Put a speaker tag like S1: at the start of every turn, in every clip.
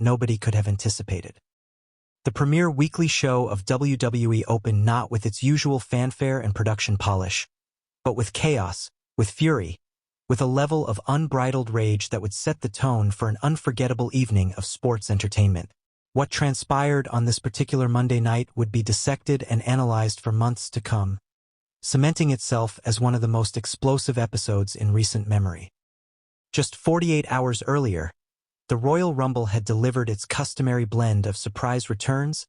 S1: nobody could have anticipated. The premier weekly show of WWE opened not with its usual fanfare and production polish, but with chaos, with fury, with a level of unbridled rage that would set the tone for an unforgettable evening of sports entertainment. What transpired on this particular Monday night would be dissected and analyzed for months to come, cementing itself as one of the most explosive episodes in recent memory. Just 48 hours earlier, the Royal Rumble had delivered its customary blend of surprise returns,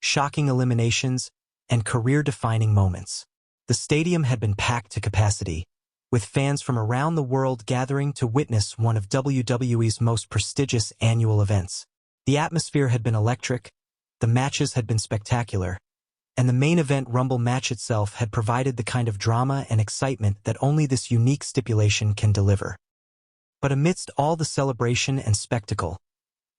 S1: shocking eliminations, and career-defining moments. The stadium had been packed to capacity, with fans from around the world gathering to witness one of WWE's most prestigious annual events. The atmosphere had been electric, the matches had been spectacular, and the main event Rumble match itself had provided the kind of drama and excitement that only this unique stipulation can deliver. But amidst all the celebration and spectacle,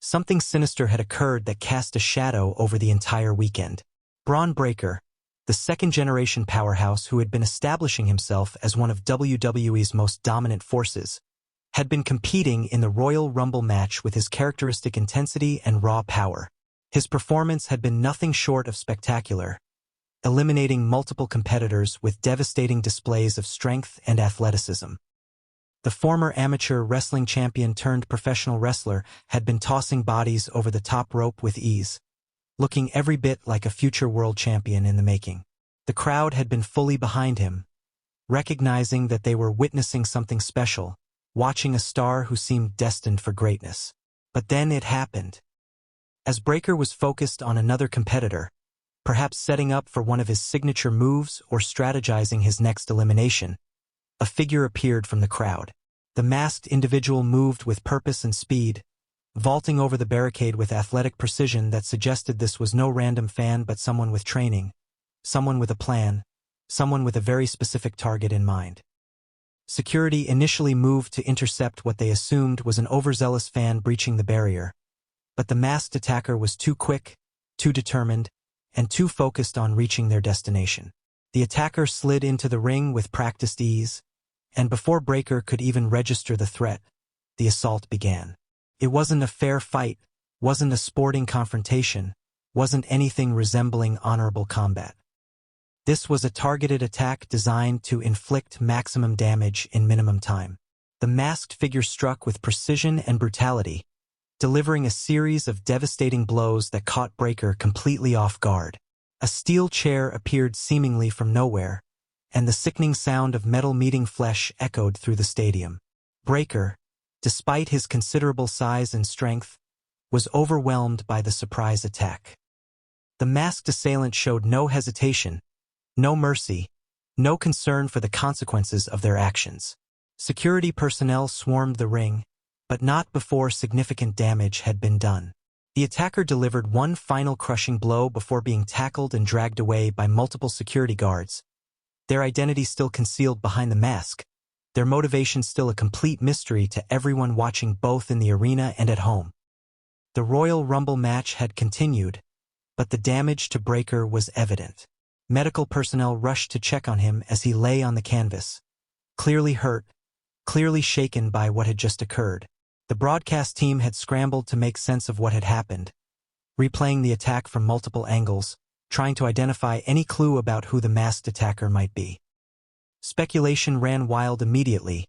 S1: something sinister had occurred that cast a shadow over the entire weekend. Bron Breakker, the second-generation powerhouse who had been establishing himself as one of WWE's most dominant forces, had been competing in the Royal Rumble match with his characteristic intensity and raw power. His performance had been nothing short of spectacular, eliminating multiple competitors with devastating displays of strength and athleticism. The former amateur wrestling champion turned professional wrestler had been tossing bodies over the top rope with ease, looking every bit like a future world champion in the making. The crowd had been fully behind him, recognizing that they were witnessing something special, watching a star who seemed destined for greatness. But then it happened. As Breakker was focused on another competitor, perhaps setting up for one of his signature moves or strategizing his next elimination, a figure appeared from the crowd. The masked individual moved with purpose and speed, vaulting over the barricade with athletic precision that suggested this was no random fan but someone with training, someone with a plan, someone with a very specific target in mind. Security initially moved to intercept what they assumed was an overzealous fan breaching the barrier, but the masked attacker was too quick, too determined, and too focused on reaching their destination. The attacker slid into the ring with practiced ease, and before Breakker could even register the threat, the assault began. It wasn't a fair fight, wasn't a sporting confrontation, wasn't anything resembling honorable combat. This was a targeted attack designed to inflict maximum damage in minimum time. The masked figure struck with precision and brutality, delivering a series of devastating blows that caught Breakker completely off guard. A steel chair appeared seemingly from nowhere, and the sickening sound of metal meeting flesh echoed through the stadium. Breakker, despite his considerable size and strength, was overwhelmed by the surprise attack. The masked assailant showed no hesitation, no mercy, no concern for the consequences of their actions. Security personnel swarmed the ring, but not before significant damage had been done. The attacker delivered one final crushing blow before being tackled and dragged away by multiple security guards, their identity still concealed behind the mask, their motivation still a complete mystery to everyone watching both in the arena and at home. The Royal Rumble match had continued, but the damage to Breakker was evident. Medical personnel rushed to check on him as he lay on the canvas, clearly hurt, clearly shaken by what had just occurred. The broadcast team had scrambled to make sense of what had happened, replaying the attack from multiple angles, trying to identify any clue about who the masked attacker might be. Speculation ran wild immediately,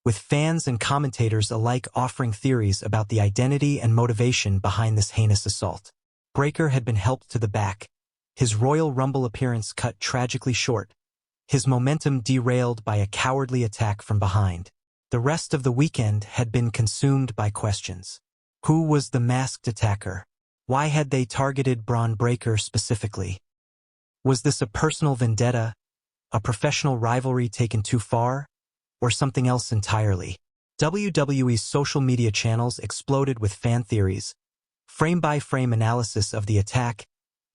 S1: with fans and commentators alike offering theories about the identity and motivation behind this heinous assault. Breakker had been helped to the back, his Royal Rumble appearance cut tragically short, his momentum derailed by a cowardly attack from behind. The rest of the weekend had been consumed by questions. Who was the masked attacker? Why had they targeted Bron Breakker specifically? Was this a personal vendetta, a professional rivalry taken too far, or something else entirely? WWE's social media channels exploded with fan theories, frame-by-frame analysis of the attack,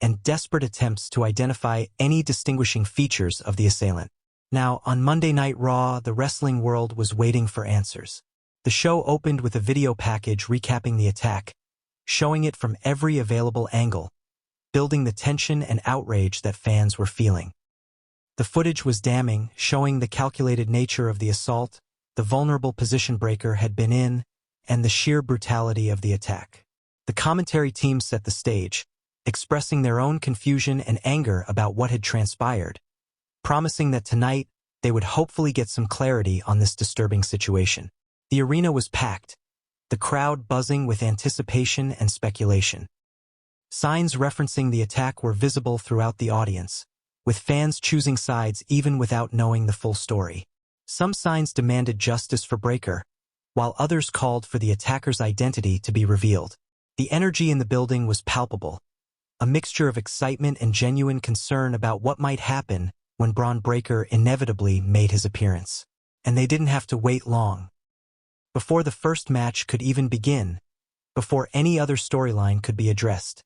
S1: and desperate attempts to identify any distinguishing features of the assailant. Now, on Monday Night Raw, the wrestling world was waiting for answers. The show opened with a video package recapping the attack, showing it from every available angle, building the tension and outrage that fans were feeling. The footage was damning, showing the calculated nature of the assault, the vulnerable position Breakker had been in, and the sheer brutality of the attack. The commentary team set the stage, expressing their own confusion and anger about what had transpired, promising that tonight they would hopefully get some clarity on this disturbing situation. The arena was packed, the crowd buzzing with anticipation and speculation. Signs referencing the attack were visible throughout the audience, with fans choosing sides even without knowing the full story. Some signs demanded justice for Breakker, while others called for the attacker's identity to be revealed. The energy in the building was palpable, a mixture of excitement and genuine concern about what might happen when Bron Breakker inevitably made his appearance. And they didn't have to wait long. Before the first match could even begin, before any other storyline could be addressed,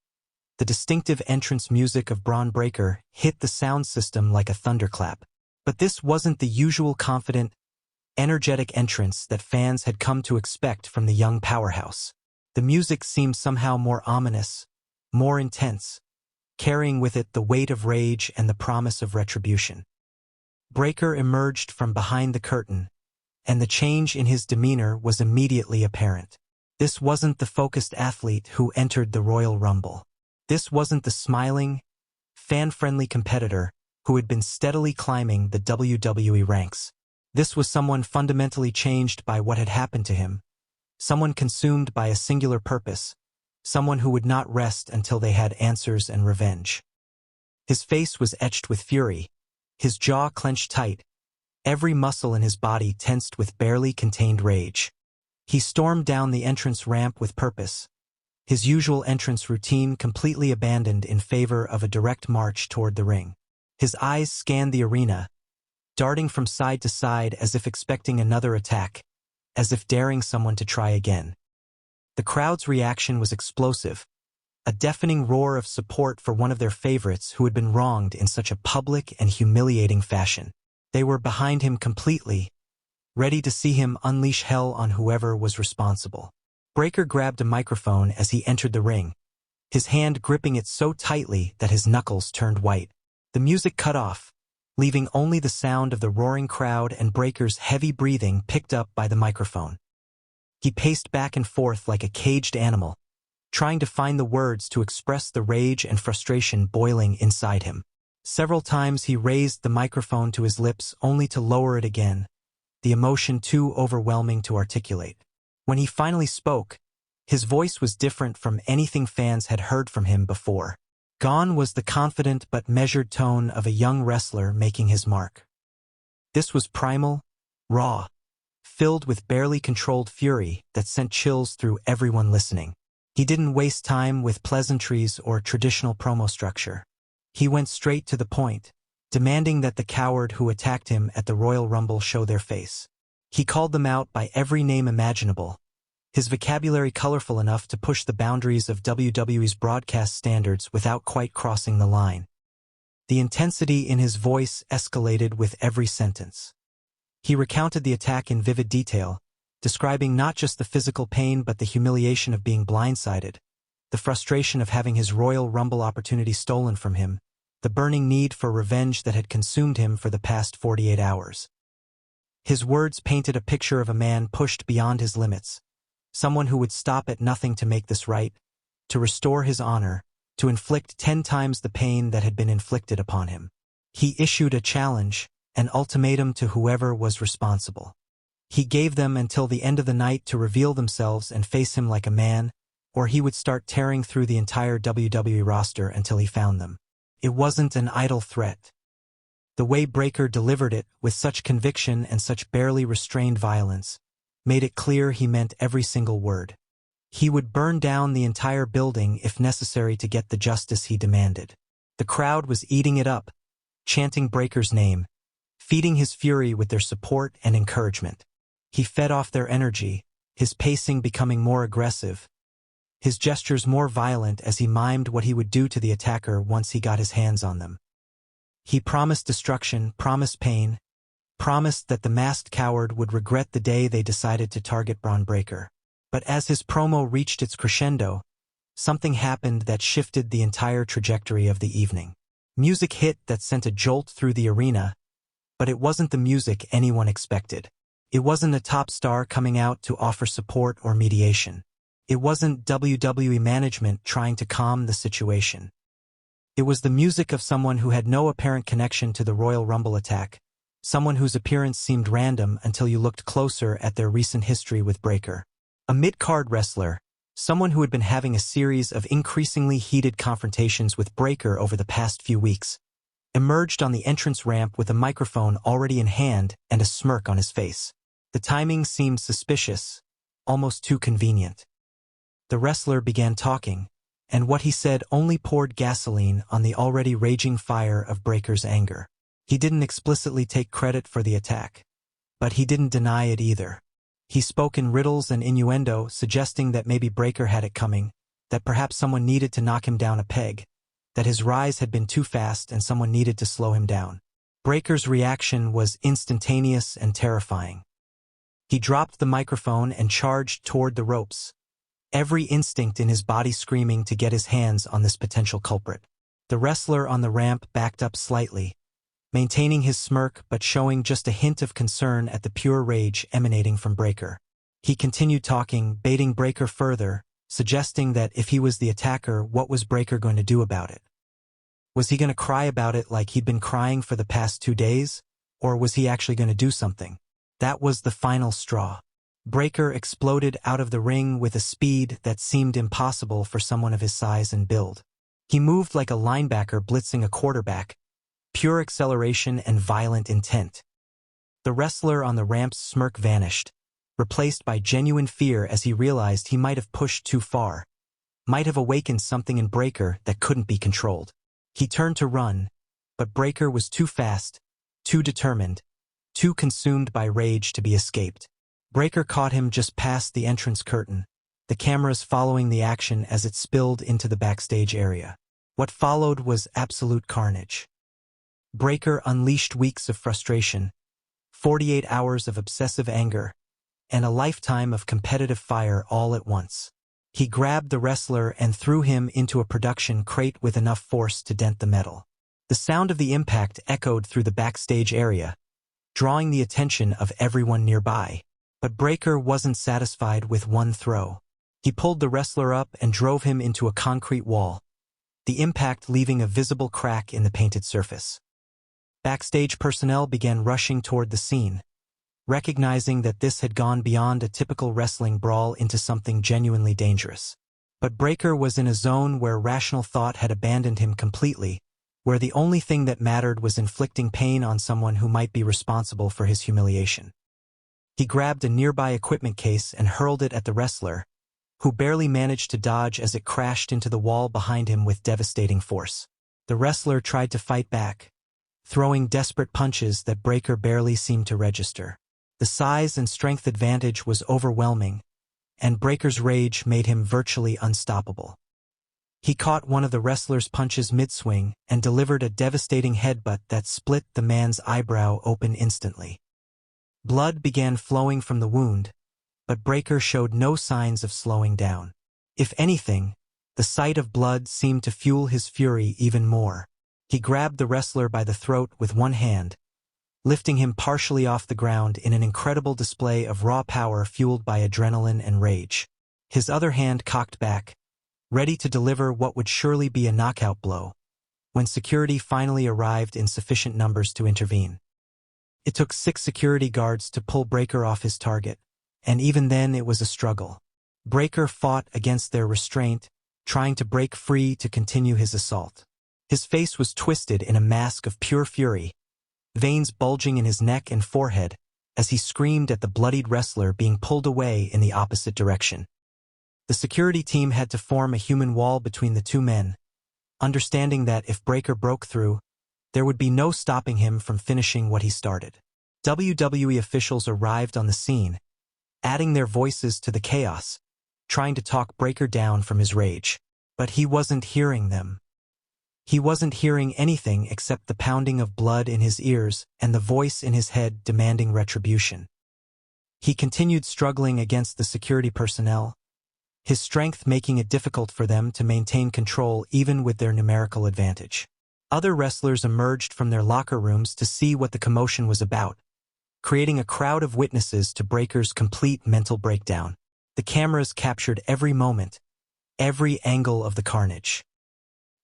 S1: the distinctive entrance music of Bron Breakker hit the sound system like a thunderclap. But this wasn't the usual confident, energetic entrance that fans had come to expect from the young powerhouse. The music seemed somehow more ominous, more intense, carrying with it the weight of rage and the promise of retribution. Breakker emerged from behind the curtain, and the change in his demeanor was immediately apparent. This wasn't the focused athlete who entered the Royal Rumble. This wasn't the smiling, fan-friendly competitor who had been steadily climbing the WWE ranks. This was someone fundamentally changed by what had happened to him, someone consumed by a singular purpose, someone who would not rest until they had answers and revenge. His face was etched with fury, his jaw clenched tight, every muscle in his body tensed with barely contained rage. He stormed down the entrance ramp with purpose, his usual entrance routine completely abandoned in favor of a direct march toward the ring. His eyes scanned the arena, darting from side to side as if expecting another attack, as if daring someone to try again. The crowd's reaction was explosive, a deafening roar of support for one of their favorites who had been wronged in such a public and humiliating fashion. They were behind him completely, ready to see him unleash hell on whoever was responsible. Breakker grabbed a microphone as he entered the ring, his hand gripping it so tightly that his knuckles turned white. The music cut off, leaving only the sound of the roaring crowd and Breakker's heavy breathing picked up by the microphone. He paced back and forth like a caged animal, trying to find the words to express the rage and frustration boiling inside him. Several times he raised the microphone to his lips only to lower it again, the emotion too overwhelming to articulate. When he finally spoke, his voice was different from anything fans had heard from him before. Gone was the confident but measured tone of a young wrestler making his mark. This was primal, raw, filled with barely controlled fury that sent chills through everyone listening. He didn't waste time with pleasantries or traditional promo structure. He went straight to the point, demanding that the coward who attacked him at the Royal Rumble show their face. He called them out by every name imaginable, his vocabulary colorful enough to push the boundaries of WWE's broadcast standards without quite crossing the line. The intensity in his voice escalated with every sentence. He recounted the attack in vivid detail, describing not just the physical pain but the humiliation of being blindsided, the frustration of having his Royal Rumble opportunity stolen from him, the burning need for revenge that had consumed him for the past 48 hours. His words painted a picture of a man pushed beyond his limits, someone who would stop at nothing to make this right, to restore his honor, to inflict 10 times the pain that had been inflicted upon him. He issued a challenge, an ultimatum to whoever was responsible. He gave them until the end of the night to reveal themselves and face him like a man, or he would start tearing through the entire WWE roster until he found them. It wasn't an idle threat. The way Breakker delivered it, with such conviction and such barely restrained violence, made it clear he meant every single word. He would burn down the entire building if necessary to get the justice he demanded. The crowd was eating it up, chanting Breakker's name, feeding his fury with their support and encouragement. He fed off their energy, his pacing becoming more aggressive, his gestures more violent as he mimed what he would do to the attacker once he got his hands on them. He promised destruction, promised pain, promised that the masked coward would regret the day they decided to target Bron Breakker. But as his promo reached its crescendo, something happened that shifted the entire trajectory of the evening. Music hit that sent a jolt through the arena, but it wasn't the music anyone expected. It wasn't a top star coming out to offer support or mediation. It wasn't WWE management trying to calm the situation. It was the music of someone who had no apparent connection to the Royal Rumble attack, someone whose appearance seemed random until you looked closer at their recent history with Breakker. A mid-card wrestler, someone who had been having a series of increasingly heated confrontations with Breakker over the past few weeks, emerged on the entrance ramp with a microphone already in hand and a smirk on his face. The timing seemed suspicious, almost too convenient. The wrestler began talking, and what he said only poured gasoline on the already raging fire of Breakker's anger. He didn't explicitly take credit for the attack, but he didn't deny it either. He spoke in riddles and innuendo, suggesting that maybe Breakker had it coming, that perhaps someone needed to knock him down a peg, that his rise had been too fast and someone needed to slow him down. Breakker's reaction was instantaneous and terrifying. He dropped the microphone and charged toward the ropes, every instinct in his body screaming to get his hands on this potential culprit. The wrestler on the ramp backed up slightly, maintaining his smirk but showing just a hint of concern at the pure rage emanating from Breakker. He continued talking, baiting Breakker further, suggesting that if he was the attacker, what was Breakker going to do about it? Was he going to cry about it like he'd been crying for the past 2 days, or was he actually going to do something? That was the final straw. Breakker exploded out of the ring with a speed that seemed impossible for someone of his size and build. He moved like a linebacker blitzing a quarterback, pure acceleration and violent intent. The wrestler on the ramp's smirk vanished, replaced by genuine fear as he realized he might have pushed too far, might have awakened something in Breakker that couldn't be controlled. He turned to run, but Breakker was too fast, too determined, too consumed by rage to be escaped. Breakker caught him just past the entrance curtain, the cameras following the action as it spilled into the backstage area. What followed was absolute carnage. Breakker unleashed weeks of frustration, 48 hours of obsessive anger, and a lifetime of competitive fire all at once. He grabbed the wrestler and threw him into a production crate with enough force to dent the metal. The sound of the impact echoed through the backstage area, drawing the attention of everyone nearby. But Breakker wasn't satisfied with one throw. He pulled the wrestler up and drove him into a concrete wall, the impact leaving a visible crack in the painted surface. Backstage personnel began rushing toward the scene, recognizing that this had gone beyond a typical wrestling brawl into something genuinely dangerous. But Breakker was in a zone where rational thought had abandoned him completely, where the only thing that mattered was inflicting pain on someone who might be responsible for his humiliation. He grabbed a nearby equipment case and hurled it at the wrestler, who barely managed to dodge as it crashed into the wall behind him with devastating force. The wrestler tried to fight back, throwing desperate punches that Breakker barely seemed to register. The size and strength advantage was overwhelming, and Breakker's rage made him virtually unstoppable. He caught one of the wrestler's punches mid-swing and delivered a devastating headbutt that split the man's eyebrow open instantly. Blood began flowing from the wound, but Breakker showed no signs of slowing down. If anything, the sight of blood seemed to fuel his fury even more. He grabbed the wrestler by the throat with one hand, lifting him partially off the ground in an incredible display of raw power fueled by adrenaline and rage. His other hand cocked back, ready to deliver what would surely be a knockout blow, when security finally arrived in sufficient numbers to intervene. It took 6 security guards to pull Breakker off his target, and even then it was a struggle. Breakker fought against their restraint, trying to break free to continue his assault. His face was twisted in a mask of pure fury, veins bulging in his neck and forehead as he screamed at the bloodied wrestler being pulled away in the opposite direction. The security team had to form a human wall between the two men, understanding that if Breakker broke through, there would be no stopping him from finishing what he started. WWE officials arrived on the scene, adding their voices to the chaos, trying to talk Breakker down from his rage. But he wasn't hearing them. He wasn't hearing anything except the pounding of blood in his ears and the voice in his head demanding retribution. He continued struggling against the security personnel, his strength making it difficult for them to maintain control even with their numerical advantage. Other wrestlers emerged from their locker rooms to see what the commotion was about, creating a crowd of witnesses to Breakker's complete mental breakdown. The cameras captured every moment, every angle of the carnage.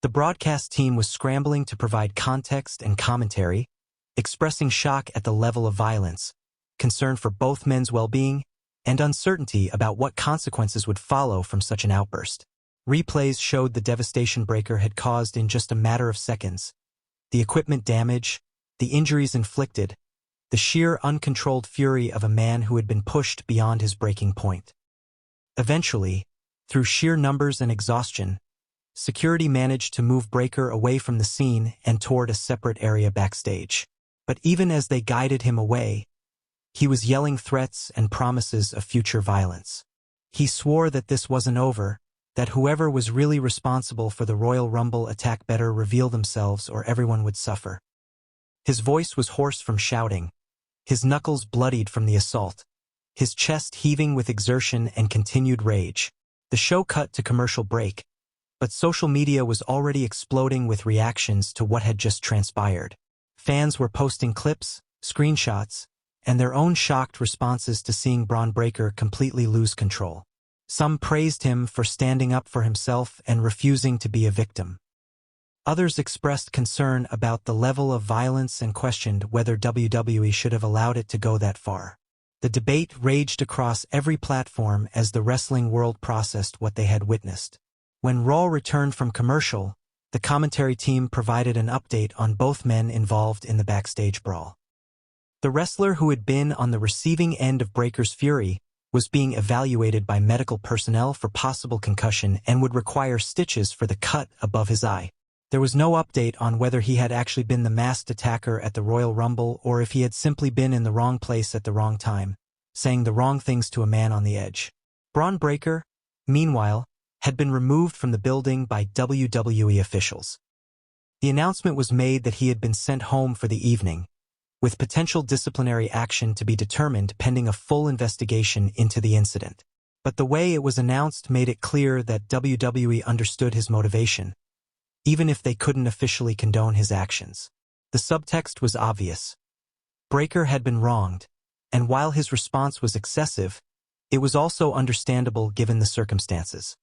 S1: The broadcast team was scrambling to provide context and commentary, expressing shock at the level of violence, concern for both men's well-being, and uncertainty about what consequences would follow from such an outburst. Replays showed the devastation Breakker had caused in just a matter of seconds. The equipment damage, the injuries inflicted, the sheer uncontrolled fury of a man who had been pushed beyond his breaking point. Eventually, through sheer numbers and exhaustion, security managed to move Breakker away from the scene and toward a separate area backstage. But even as they guided him away, he was yelling threats and promises of future violence. He swore that this wasn't over, that whoever was really responsible for the Royal Rumble attack better reveal themselves or everyone would suffer. His voice was hoarse from shouting, his knuckles bloodied from the assault, his chest heaving with exertion and continued rage. The show cut to commercial break, but social media was already exploding with reactions to what had just transpired. Fans were posting clips, screenshots, and their own shocked responses to seeing Bron Breakker completely lose control. Some praised him for standing up for himself and refusing to be a victim. Others expressed concern about the level of violence and questioned whether WWE should have allowed it to go that far. The debate raged across every platform as the wrestling world processed what they had witnessed. When Raw returned from commercial, the commentary team provided an update on both men involved in the backstage brawl. The wrestler who had been on the receiving end of Breakker's fury was being evaluated by medical personnel for possible concussion and would require stitches for the cut above his eye. There was no update on whether he had actually been the masked attacker at the Royal Rumble or if he had simply been in the wrong place at the wrong time, saying the wrong things to a man on the edge. Bron Breakker, meanwhile, had been removed from the building by WWE officials. The announcement was made that he had been sent home for the evening, with potential disciplinary action to be determined pending a full investigation into the incident. But the way it was announced made it clear that WWE understood his motivation, even if they couldn't officially condone his actions. The subtext was obvious. Breakker had been wronged, and while his response was excessive, it was also understandable given the circumstances.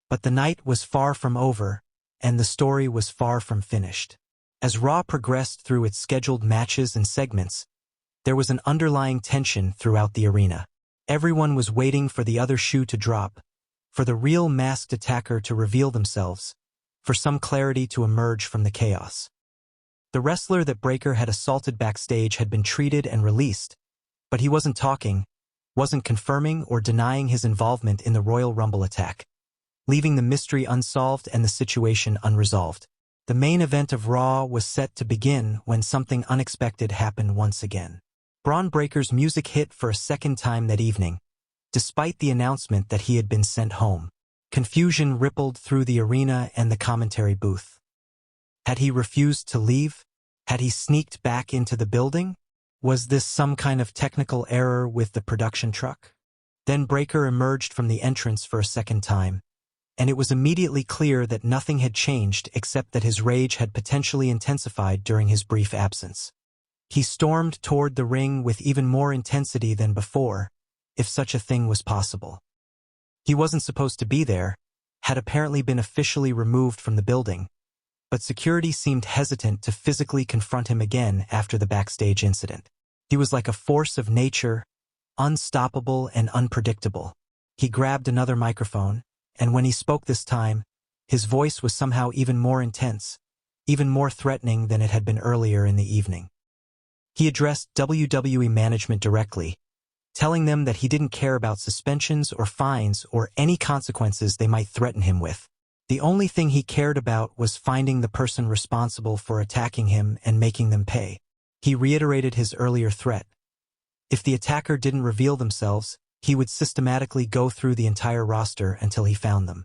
S1: But the night was far from over, and the story was far from finished. As Raw progressed through its scheduled matches and segments, there was an underlying tension throughout the arena. Everyone was waiting for the other shoe to drop, for the real masked attacker to reveal themselves, for some clarity to emerge from the chaos. The wrestler that Breakker had assaulted backstage had been treated and released, but he wasn't talking, wasn't confirming or denying his involvement in the Royal Rumble attack, leaving the mystery unsolved and the situation unresolved. The main event of Raw was set to begin when something unexpected happened once again. Bron Breakker's music hit for a second time that evening, despite the announcement that he had been sent home. Confusion rippled through the arena and the commentary booth. Had he refused to leave? Had he sneaked back into the building? Was this some kind of technical error with the production truck? Then Breakker emerged from the entrance for a second time, and it was immediately clear that nothing had changed except that his rage had potentially intensified during his brief absence. He stormed toward the ring with even more intensity than before, if such a thing was possible. He wasn't supposed to be there, had apparently been officially removed from the building, but security seemed hesitant to physically confront him again after the backstage incident. He was like a force of nature, unstoppable and unpredictable. He grabbed another microphone, and when he spoke this time, his voice was somehow even more intense, even more threatening than it had been earlier in the evening. He addressed WWE management directly, telling them that he didn't care about suspensions or fines or any consequences they might threaten him with. The only thing he cared about was finding the person responsible for attacking him and making them pay. He reiterated his earlier threat. If the attacker didn't reveal themselves, he would systematically go through the entire roster until he found them.